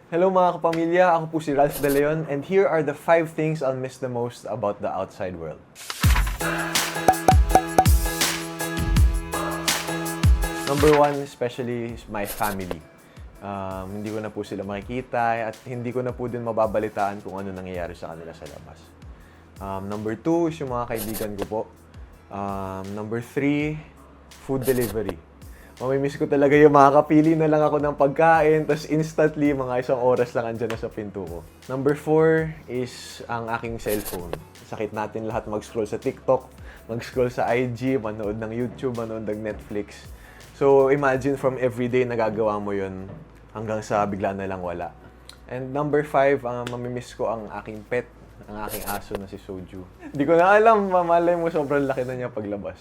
Hello mga kapamilya, ako po si Ralph De Leon and here are the 5 things I'll miss the most about the outside world. Number 1, especially is my family. Hindi ko na po sila makikita at hindi ko na po din mababalitaan kung ano nangyayari sa kanila sa labas. Number 2 is yung mga kaibigan ko po. Number 3, food delivery. Mamimiss ko talaga yung makakapili na lang ako ng pagkain, tapos instantly, mga isang oras lang andyan na sa pinto ko. Number 4 is ang aking cellphone. Sakit natin lahat mag-scroll sa TikTok, mag-scroll sa IG, manood ng YouTube, manood ng Netflix. So imagine from everyday nagagawa mo yun hanggang sa bigla na lang wala. And number 5, mamimiss ko ang aking pet, ang aking aso na si Soju. Hindi ko na alam, mamalay mo sobrang laki na niya paglabas.